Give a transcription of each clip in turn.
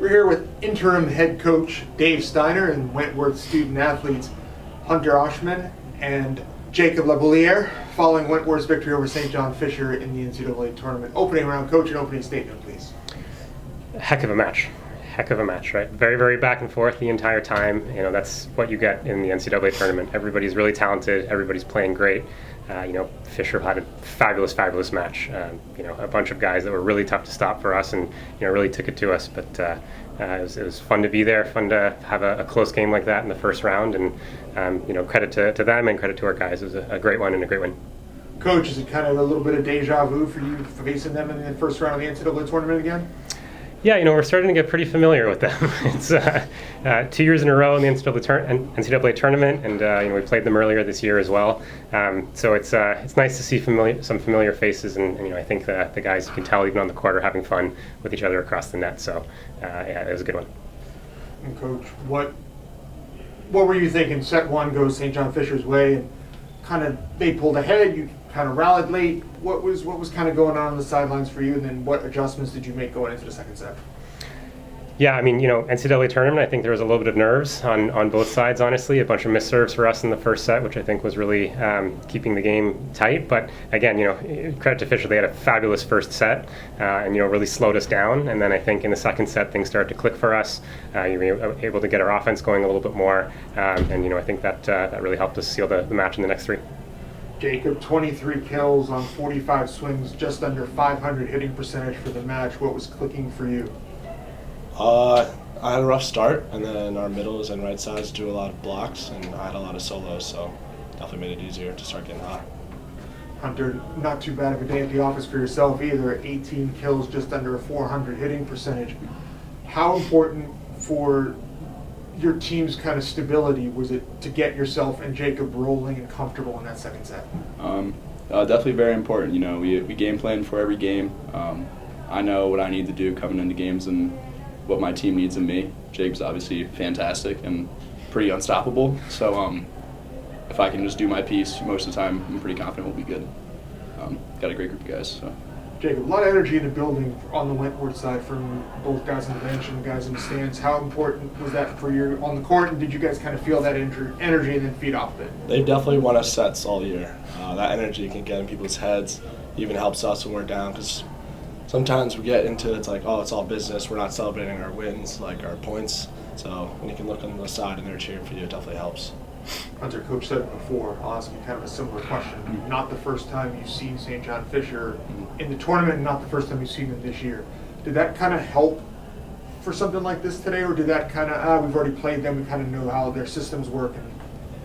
We're here with interim head coach Dave Steiner and Wentworth student athletes Hunter Oshman and Jacob LaBouliere following Wentworth's victory over St. John Fisher in the NCAA Tournament. Opening round, coach, and opening statement, please. Heck of a match, right? Very, very back and forth the entire time. You know, that's what you get in the NCAA Tournament. Everybody's really talented. Everybody's playing great. Fisher had a fabulous match. A bunch of guys that were really tough to stop for us, and really took it to us. But it was fun to be there, fun to have a close game like that in the first round, and credit to them and credit to our guys. It was a great one and a great win. Coach, is it kind of a little bit of deja vu for you facing them in the first round of the NCAA Tournament again? Yeah, we're starting to get pretty familiar with them. It's 2 years in a row in the NCAA tournament, and we played them earlier this year as well. So it's nice to see some familiar faces, and I think the guys, you can tell even on the court, are having fun with each other across the net. So it was a good one. And Coach, what were you thinking? Set one goes St. John Fisher's way, and kind of they pulled ahead. You kind of rallied late. What was kind of going on the sidelines for you, and then what adjustments did you make going into the second set? Yeah, NCAA tournament, I think there was a little bit of nerves on both sides, honestly. A bunch of missed serves for us in the first set, which I think was really keeping the game tight. But again, credit to Fisher, they had a fabulous first set and really slowed us down. And then I think in the second set, things started to click for us. You were able to get our offense going a little bit more. I think that really helped us seal the match in the next three. Jacob, 23 kills on 45 swings, just under 500 hitting percentage for the match. What was clicking for you? I had a rough start, and then our middles and right sides do a lot of blocks, and I had a lot of solos, so definitely made it easier to start getting hot. Hunter, not too bad of a day at the office for yourself either. 18 kills, just under a 400 hitting percentage. How important for your team's kind of stability was it to get yourself and Jacob rolling and comfortable in that second set? Definitely very important. We game plan for every game. I know what I need to do coming into games and what my team needs of me. Jacob's obviously fantastic and pretty unstoppable. So if I can just do my piece most of the time, I'm pretty confident we'll be good. Got a great group of guys. So. Jacob, a lot of energy in the building on the Wentworth side from both guys on the bench and the guys in the stands. How important was that for you on the court, and did you guys kind of feel that energy and then feed off of it? They've definitely won us sets all year. That energy can get in people's heads, even helps us when we're down, because sometimes we get into it's like, oh, it's all business. We're not celebrating our wins, like our points. So when you can look on the side and they're cheering for you, it definitely helps. Hunter, Coach said it before. I'll ask you kind of a similar question. Not the first time you've seen St. John Fisher in the tournament, and not the first time you've seen them this year. Did that kind of help for something like this today, or did that kind of, we've already played them, we kind of know how their systems work?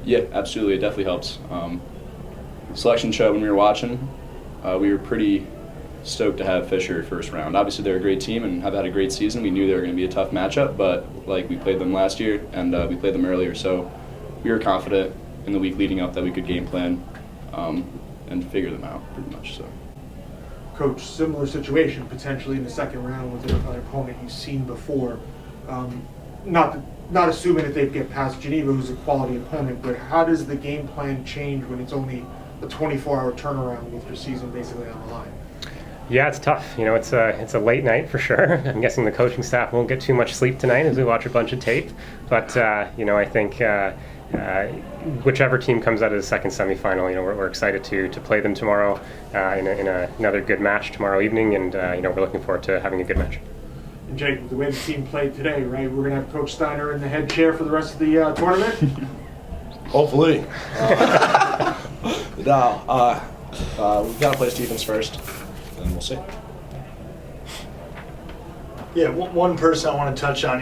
Yeah, absolutely. It definitely helps. Selection show when we were watching, we were pretty stoked to have Fisher first round. Obviously, they're a great team and have had a great season. We knew they were going to be a tough matchup, but we played them last year and we played them earlier, so we were confident in the week leading up that we could game plan and figure them out pretty much. So, Coach, similar situation potentially in the second round with an opponent you've seen before. Not assuming that they'd get past Geneva, who's a quality opponent, but how does the game plan change when it's only a 24-hour turnaround with your season basically on the line? Yeah, it's tough. It's a late night for sure. I'm guessing the coaching staff won't get too much sleep tonight as we watch a bunch of tape. But I think whichever team comes out of the second semifinal, we're excited to play them tomorrow in another good match tomorrow evening, and we're looking forward to having a good match. And Jake, the way the team played today, right? We're going to have Coach Steiner in the head chair for the rest of the tournament. Hopefully. We've got to play defense first. And we'll see. Yeah, one person I want to touch on,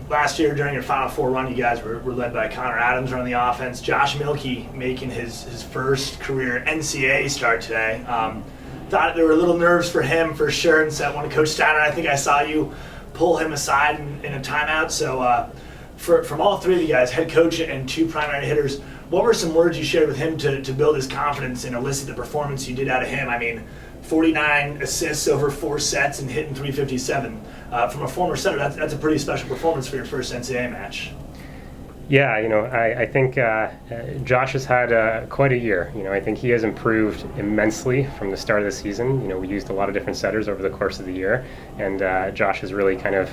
last year during your Final Four run, you guys were led by Connor Adams running the offense. Josh Milke making his first career NCAA start today. Thought there were little nerves for him for sure, and set one to Coach Steiner. I think I saw you pull him aside in a timeout. So from all three of you guys, head coach and two primary hitters, what were some words you shared with him to build his confidence and elicit the performance you did out of him? 49 assists over 4 sets and hitting 357. From a former center, that's a pretty special performance for your first NCAA match. Yeah, I think Josh has had quite a year. I think he has improved immensely from the start of the season. We used a lot of different setters over the course of the year, and Josh has really kind of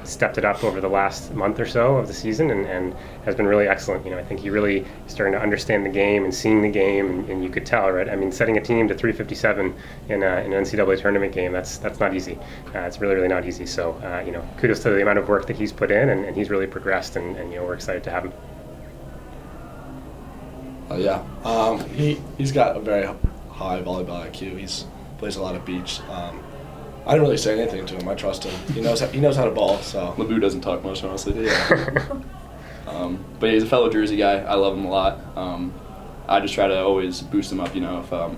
stepped it up over the last month or so of the season and has been really excellent. I think he really is starting to understand the game and seeing the game, and you could tell, right? I mean, setting a team to 357 in an NCAA tournament game, that's not easy. It's really, really not easy. So, kudos to the amount of work that he's put in, and he's really progressed, and we're excited to have him. He's got a very high volleyball IQ. He's plays a lot of beach. I didn't really say anything to him. I trust him. He knows how to ball. So LaBouliere doesn't talk much, honestly. yeah. But yeah, he's a fellow Jersey guy. I love him a lot. I just try to always boost him up. If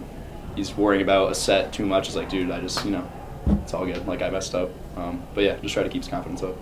he's worrying about a set too much, it's like, dude, I just, it's all good. Like, I messed up. But yeah, just try to keep his confidence up.